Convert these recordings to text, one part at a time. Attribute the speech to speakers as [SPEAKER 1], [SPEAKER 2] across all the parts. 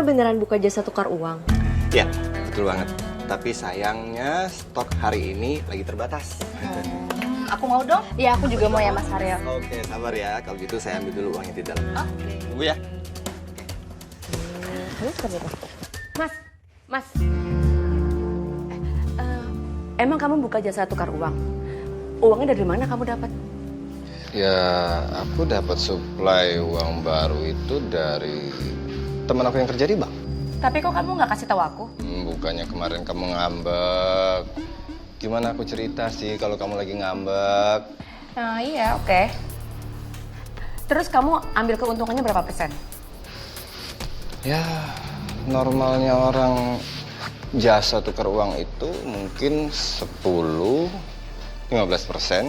[SPEAKER 1] Mario beneran buka jasa tukar uang?
[SPEAKER 2] Ya, betul banget. Tapi sayangnya stok hari ini lagi terbatas.
[SPEAKER 3] Aku mau dong.
[SPEAKER 4] Iya, aku juga mau ya Mas Haryo.
[SPEAKER 2] Oke, sabar ya. Kalau gitu saya ambil dulu uangnya di dalam.
[SPEAKER 3] Oke.
[SPEAKER 2] Tunggu ya.
[SPEAKER 1] Mas. Emang kamu buka jasa tukar uang? Uangnya dari mana kamu dapat?
[SPEAKER 5] Ya, aku dapat suplai uang baru itu dari teman aku yang kerja di bank.
[SPEAKER 1] Tapi kok kamu nggak kasih tahu aku?
[SPEAKER 5] Bukannya kemarin kamu ngambek. Gimana aku cerita sih kalau kamu lagi ngambek?
[SPEAKER 1] Iya, oke. Terus kamu ambil keuntungannya berapa persen?
[SPEAKER 5] Ya, normalnya orang jasa tukar uang itu mungkin 10-15%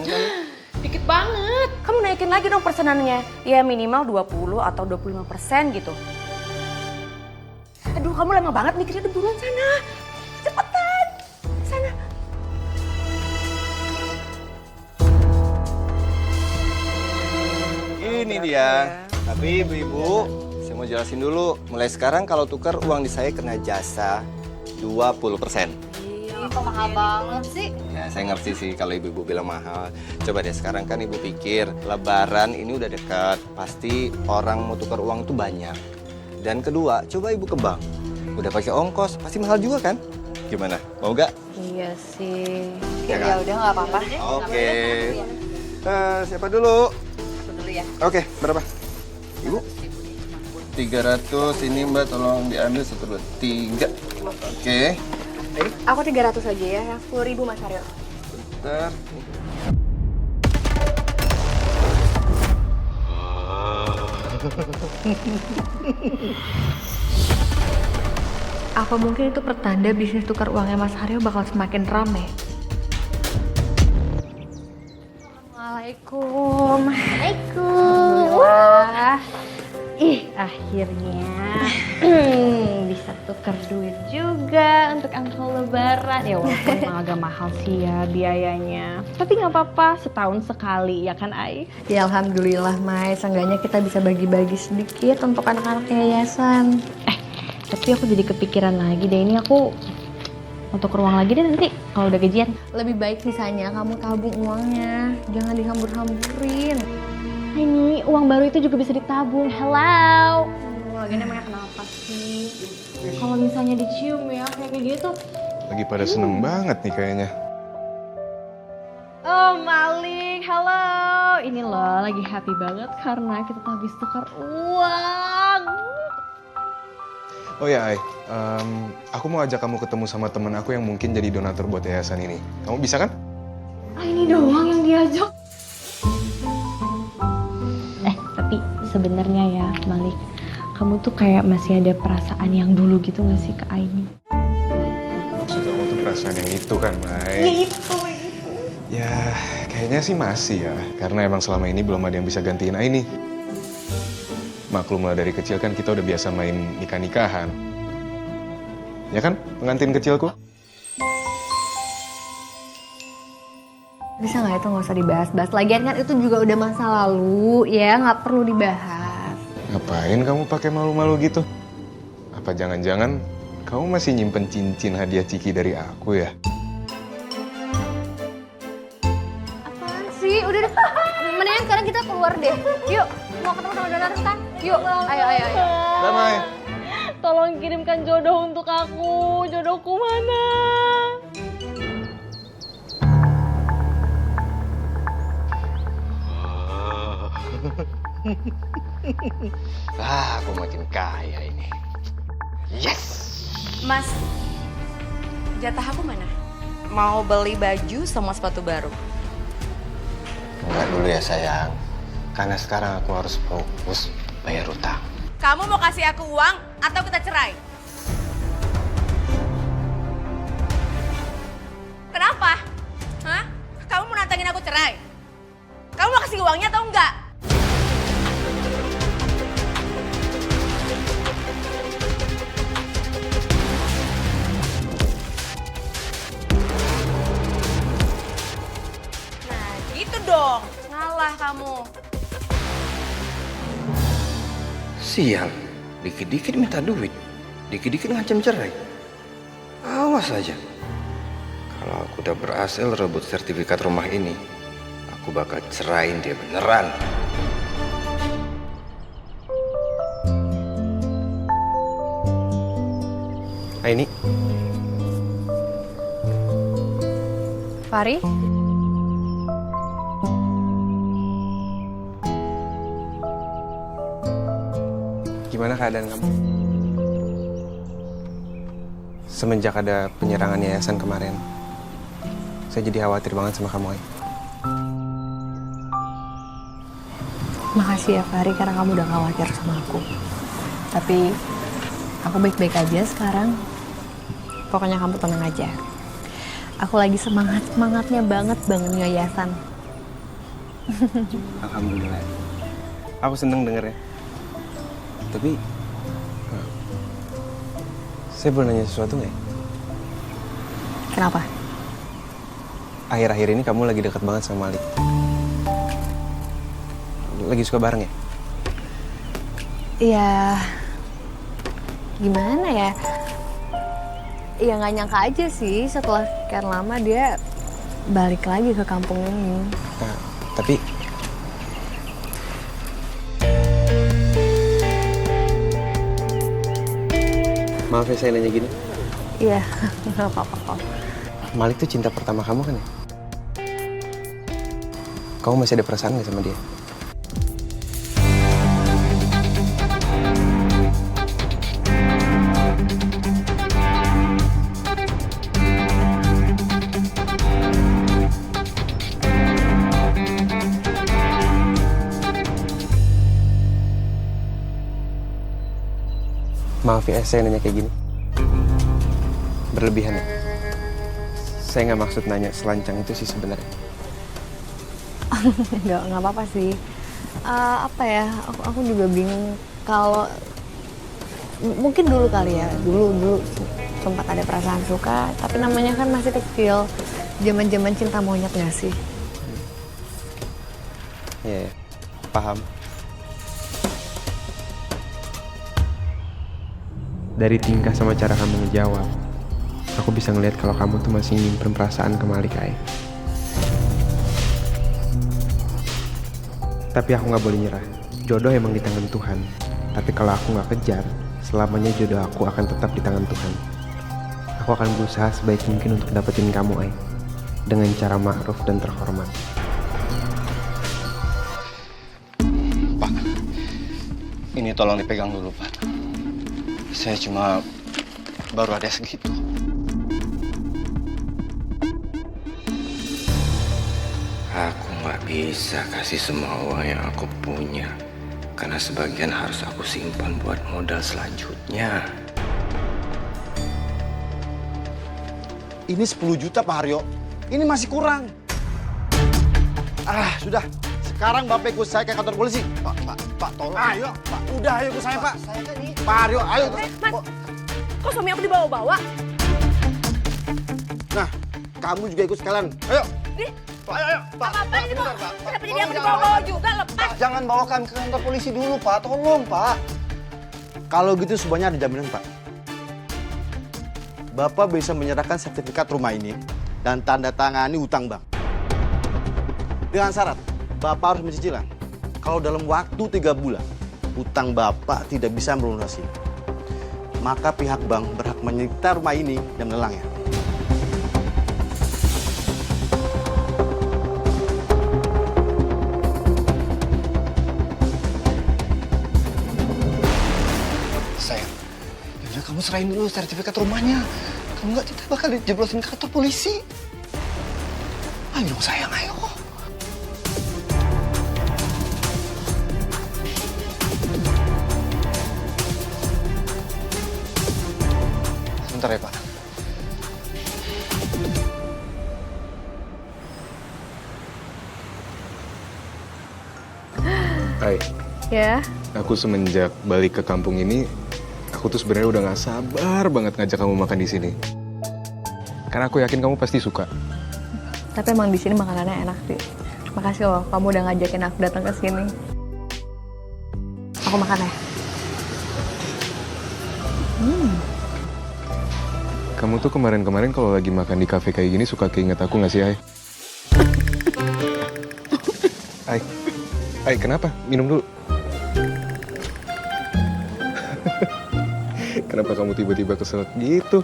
[SPEAKER 5] kan?
[SPEAKER 1] Dikit banget. Kamu naikin lagi dong persenannya. Ya minimal 20 atau 25% gitu. Aduh, kamu lama banget mikirnya, udah buruan sana. Cepetan. Sana.
[SPEAKER 2] Ini dia. Tapi ibu-ibu, saya mau jelasin dulu. Mulai sekarang kalau tukar uang di saya kena jasa 20%.
[SPEAKER 3] Kok mahal banget sih?
[SPEAKER 2] Ya, saya ngerti sih kalau ibu-ibu bilang mahal. Coba deh sekarang kan ibu pikir, Lebaran ini udah dekat. Pasti orang mau tukar uang itu banyak. Dan kedua, coba ibu ke bank. Udah pakai ongkos, pasti mahal juga kan? Gimana? Mau gak?
[SPEAKER 4] Iya sih.
[SPEAKER 2] Ya kan?
[SPEAKER 4] Ya udah nggak apa-apa.
[SPEAKER 2] Oke. Siapa dulu?
[SPEAKER 3] Aku dulu ya.
[SPEAKER 2] Oke, berapa? Ibu? 300 ini Mbak, tolong diambil 1, 2, 3. Oke.
[SPEAKER 4] Aku 300 aja ya, 10.000 Mas Haryo.
[SPEAKER 2] Bentar.
[SPEAKER 4] Apa mungkin itu pertanda bisnis tukar uangnya Mas Haryo bakal semakin rame? Assalamualaikum. Wah. Akhirnya bisa tukar duit juga untuk angpau lebaran. Ya walaupun emang agak mahal sih ya biayanya. Tapi nggak apa-apa, setahun sekali ya kan Ai? Ya alhamdulillah Mai, seenggaknya kita bisa bagi-bagi sedikit untuk anak-anak yayasan. Tapi aku jadi kepikiran lagi deh, ini aku untuk ruang lagi deh nanti kalau udah gajian. Lebih baik sisanya kamu tabung uangnya, jangan dihambur-hamburin. Ini uang baru itu juga bisa ditabung. Hello. Lagi namanya kenapa sih? Kalau misalnya dicium ya kayak gitu.
[SPEAKER 6] Lagi pada seneng banget nih kayaknya.
[SPEAKER 4] Oh Malik, halo. Ini loh lagi happy banget karena kita habis tukar uang.
[SPEAKER 6] Oh ya, Ai, aku mau ajak kamu ketemu sama temen aku yang mungkin jadi donatur buat yayasan ini. Kamu bisa kan?
[SPEAKER 4] Ini doang yang diajak. Tapi sebenarnya ya Malik, kamu tuh kayak masih ada perasaan yang dulu gitu gak sih ke Aini?
[SPEAKER 6] Maksud kamu tuh perasaan yang itu kan, Mai?
[SPEAKER 4] Ya itu.
[SPEAKER 6] Ya, kayaknya sih masih ya. Karena emang selama ini belum ada yang bisa gantiin Aini. Maklum lah dari kecil kan kita udah biasa main nikah-nikahan. Ya kan, pengantin kecilku?
[SPEAKER 4] Bisa nggak itu nggak usah dibahas-bahas. Lagian kan itu juga udah masa lalu, ya nggak perlu dibahas.
[SPEAKER 6] Ngapain kamu pakai malu-malu gitu? Apa jangan-jangan kamu masih nyimpen cincin hadiah Ciki dari aku ya?
[SPEAKER 4] Apaan sih? Udah deh. Mendingan sekarang kita keluar deh. Yuk, mau ketemu sama donatur kan? Yuk, ayo.
[SPEAKER 6] Damai.
[SPEAKER 4] Tolong kirimkan jodoh untuk aku. Jodohku mana?
[SPEAKER 5] Aku makin kaya ini. Yes!
[SPEAKER 1] Mas, jatah aku mana? Mau beli baju sama sepatu baru.
[SPEAKER 5] Enggak dulu ya sayang. Karena sekarang aku harus fokus bayar utang.
[SPEAKER 1] Kamu mau kasih aku uang atau kita cerai? Kenapa? Hah? Kamu mau nantangin aku cerai? Kamu mau kasih uangnya atau enggak? Nah, gitu dong. Ngalah kamu.
[SPEAKER 5] Sial, dikit-dikit minta duit. dikit-dikit ngancam cerai. Awas aja. Kalau aku udah berhasil rebut sertifikat rumah ini, aku bakal cerain dia beneran.
[SPEAKER 6] Ini
[SPEAKER 4] Fari?
[SPEAKER 6] gimana keadaan kamu? Semenjak ada penyerangan yayasan kemarin, saya jadi khawatir banget sama kamu, Ai.
[SPEAKER 4] Makasih ya Fari karena kamu udah khawatir sama aku. Tapi aku baik-baik aja sekarang. Pokoknya kamu tenang aja. Aku lagi semangatnya banget bangun yayasan.
[SPEAKER 6] Alhamdulillah. Aku seneng dengernya. Tapi, saya boleh nanya sesuatu nggak ya?
[SPEAKER 4] Kenapa?
[SPEAKER 6] Akhir-akhir ini kamu lagi dekat banget sama Malik. Lagi suka bareng ya?
[SPEAKER 4] Ya, gimana ya? Ya nggak nyangka aja sih setelah sekian lama dia balik lagi ke kampung ini.
[SPEAKER 6] Nah, tapi maaf ya saya nanya gini.
[SPEAKER 4] Iya, nggak apa-apa.
[SPEAKER 6] Malik tuh cinta pertama kamu kan ya? Kamu masih ada perasaan nggak sama dia? Maaf ya, saya nanya kayak gini. Berlebihan ya? Saya nggak maksud nanya selancang itu sih sebenarnya.
[SPEAKER 4] Nggak apa-apa sih. Apa ya? Aku juga bingung kalau mungkin dulu kali ya. Dulu sempat ada perasaan suka, tapi namanya kan masih kecil. Zaman-zaman cinta monyet nggak sih?
[SPEAKER 6] Iya, paham. Dari tingkah sama cara kamu ngejawab, aku bisa ngeliat kalau kamu tuh masih nyimpen perasaan ke Malik, Ai. Tapi aku nggak boleh nyerah. Jodoh emang di tangan Tuhan. Tapi kalau aku nggak kejar, selamanya jodoh aku akan tetap di tangan Tuhan. Aku akan berusaha sebaik mungkin untuk dapetin kamu, Ai. Dengan cara ma'ruf dan terhormat.
[SPEAKER 2] Pak, ini tolong dipegang dulu, Pak. Saya cuma baru ada segitu.
[SPEAKER 5] Aku nggak bisa kasih semua uang yang aku punya. Karena sebagian harus aku simpan buat modal selanjutnya.
[SPEAKER 7] Ini 10 juta Pak Haryo. Ini masih kurang. Sudah. Sekarang Bapak ikut saya ke kantor polisi. Pak, tolong. Ayo, Pak. Udah, ayo ikut saya, Pak. Saya kan ini. Pak Haryo, ayo.
[SPEAKER 1] Mas, kok suami aku dibawa-bawa?
[SPEAKER 7] Nah, kamu juga ikut sekalian. Ayo.
[SPEAKER 5] Pak, ayo. Pak,
[SPEAKER 1] Apa ini kok?
[SPEAKER 5] Pak.
[SPEAKER 1] Kenapa jadi aku dibawa-bawa juga? Lepas.
[SPEAKER 5] Pak, jangan bawakan ke kantor polisi dulu, Pak. Tolong, Pak.
[SPEAKER 7] Kalau gitu semuanya ada jaminan, Pak. Bapak bisa menyerahkan sertifikat rumah ini dan tanda tangani utang bank. Dengan syarat, Bapak harus mencicilan. Kalau dalam waktu 3 bulan, utang Bapak tidak bisa melunasi, maka pihak bank berhak menyita rumah ini dan melelangnya.
[SPEAKER 2] Sayang, yaudah kamu serahin dulu sertifikat rumahnya. Kalau nggak, kita bakal dijeblosin ke kantor polisi. Ayo dong sayang, ayo. Sebentar ya, Pak.
[SPEAKER 6] Hai,
[SPEAKER 4] Ya.
[SPEAKER 6] aku semenjak balik ke kampung ini, aku tuh sebenarnya udah gak sabar banget ngajak kamu makan di sini. Karena aku yakin kamu pasti suka.
[SPEAKER 4] Tapi emang di sini makanannya enak sih. Makasih loh, kamu udah ngajakin aku datang ke sini. Aku makan ya.
[SPEAKER 6] Kamu tuh kemarin-kemarin kalau lagi makan di kafe kayak gini suka keinget aku nggak sih, Ai? Ai, kenapa? Minum dulu. Kenapa kamu tiba-tiba kesel gitu?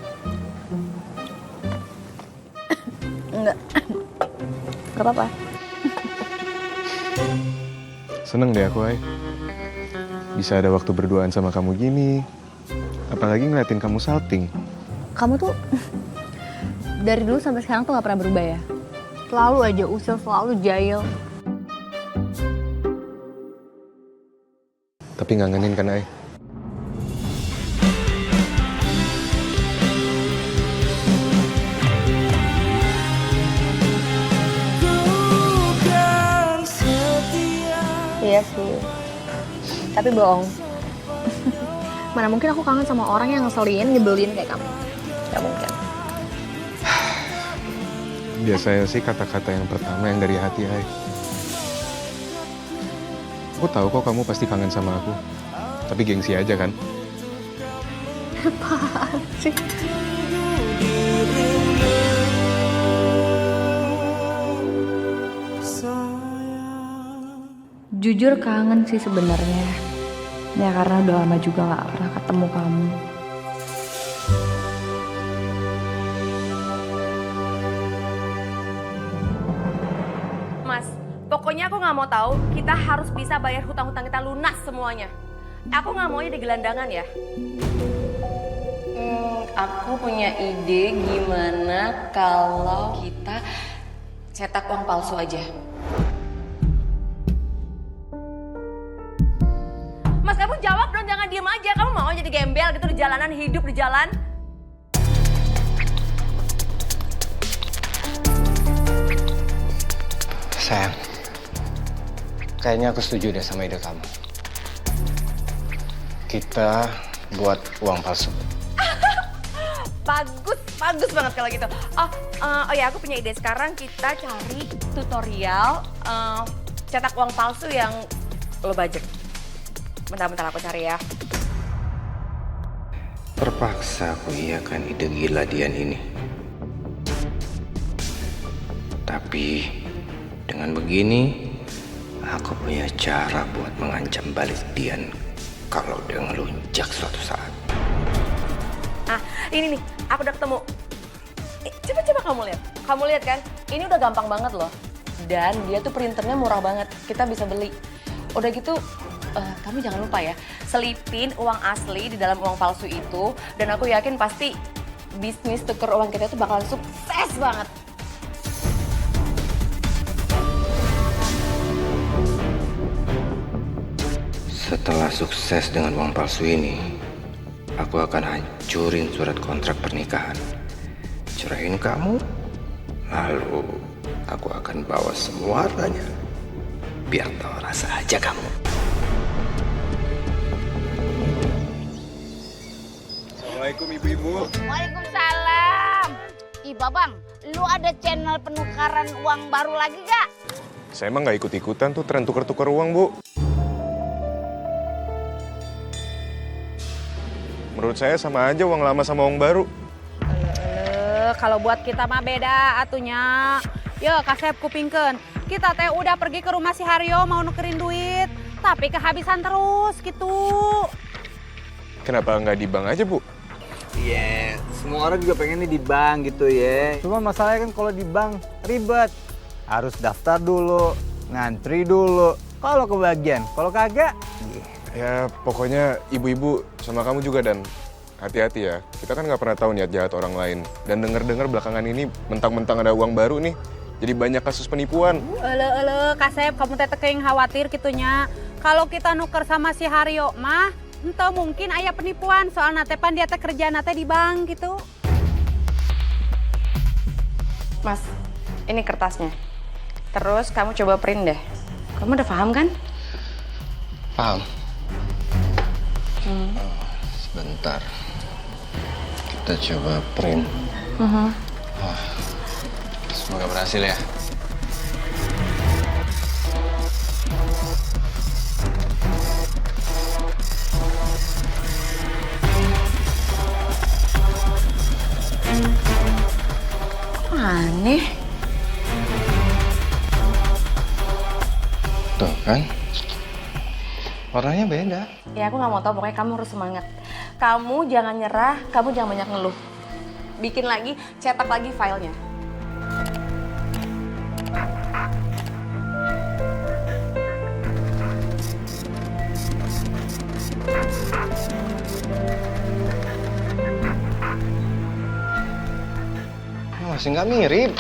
[SPEAKER 1] Enggak apa-apa.
[SPEAKER 6] Seneng deh aku, Ai. Bisa ada waktu berduaan sama kamu gini. Apalagi ngeliatin kamu salting.
[SPEAKER 4] Kamu tuh dari dulu sampai sekarang tuh gak pernah berubah ya? Selalu aja usil, selalu jahil.
[SPEAKER 6] Tapi ngangenin kan, Ai?
[SPEAKER 4] Iya sih. Tapi bohong. Mana mungkin aku kangen sama orang yang ngeselin, nyebelin kayak kamu. Gak mungkin.
[SPEAKER 6] Biasanya sih kata-kata yang pertama yang dari hati, Ai. Aku tahu kok kamu pasti kangen sama aku. Tapi gengsi aja kan?
[SPEAKER 4] Apaan sih? Jujur kangen sih sebenarnya. Ya karena udah lama juga gak pernah ketemu kamu.
[SPEAKER 1] Mas, pokoknya aku nggak mau tahu. Kita harus bisa bayar hutang-hutang kita lunas semuanya. Aku nggak maunya di gelandangan ya. Aku punya ide gimana kalau kita cetak uang palsu aja. Mas, kamu jawab dong, jangan diem aja. Kamu mau jadi gembel gitu di jalanan, hidup di jalan?
[SPEAKER 2] Sayang, kayaknya aku setuju deh sama ide kamu. Kita buat uang palsu.
[SPEAKER 1] Bagus banget kalau gitu. Oh ya, aku punya ide. Sekarang kita cari tutorial cetak uang palsu yang low budget. Bentar aku cari ya.
[SPEAKER 5] Terpaksa aku iakan ide gila Dian ini. Tapi dengan begini, aku punya cara buat mengancam balik Dian kalau dia ngelunjak suatu saat.
[SPEAKER 1] Nah, ini nih, aku udah ketemu. Coba kamu lihat. Kamu lihat kan? Ini udah gampang banget loh. Dan dia tuh printernya murah banget. Kita bisa beli. Udah gitu, kamu jangan lupa ya, selipin uang asli di dalam uang palsu itu. Dan aku yakin pasti bisnis tuker uang kita tuh bakalan sukses banget.
[SPEAKER 5] Setelah sukses dengan uang palsu ini, aku akan hancurin surat kontrak pernikahan. Ceraiin kamu, lalu aku akan bawa semua hartanya. Biar tahu rasa aja kamu.
[SPEAKER 6] Assalamualaikum ibu-ibu.
[SPEAKER 3] Waalaikumsalam. Ih Babang, lu ada channel penukaran uang baru lagi gak?
[SPEAKER 6] Saya emang nggak ikut-ikutan tuh tren tuker-tuker uang, Bu. Menurut saya sama aja uang lama sama uang baru.
[SPEAKER 8] Kalau buat kita mah beda atunya. Yo, Kasep kupingkeun. Kita teh udah pergi ke rumah si Haryo mau nukerin duit, tapi kehabisan terus gitu.
[SPEAKER 6] Kenapa nggak di bank aja, Bu?
[SPEAKER 7] Iya, semua orang juga pengennya di bank gitu ya. Cuma masalahnya kan kalau di bank ribet. Harus daftar dulu, ngantri dulu. Kalau kebagian, kalau kagak,
[SPEAKER 6] Ya, pokoknya ibu-ibu sama kamu juga, Dan. Hati-hati ya, kita kan nggak pernah tahu niat jahat orang lain. Dan denger-dengar belakangan ini mentang-mentang ada uang baru nih, jadi banyak kasus penipuan.
[SPEAKER 8] Kasep, kamu teh teu khawatir gitunya. Kalau kita nuker sama si Haryo mah, ente mungkin aya penipuan. Soalnya teh pan dia teh kerjana teh di bank gitu.
[SPEAKER 1] Mas, ini kertasnya. Terus kamu coba print deh. Kamu udah paham kan?
[SPEAKER 5] Paham? Sebentar. Kita coba print.
[SPEAKER 2] Semoga berhasil ya.
[SPEAKER 1] Aneh.
[SPEAKER 5] Tuh kan, warnanya beda.
[SPEAKER 1] Ya aku nggak mau tahu, pokoknya kamu harus semangat. Kamu jangan nyerah, kamu jangan banyak ngeluh. Bikin lagi, cetak lagi filenya.
[SPEAKER 5] Masih nggak mirip.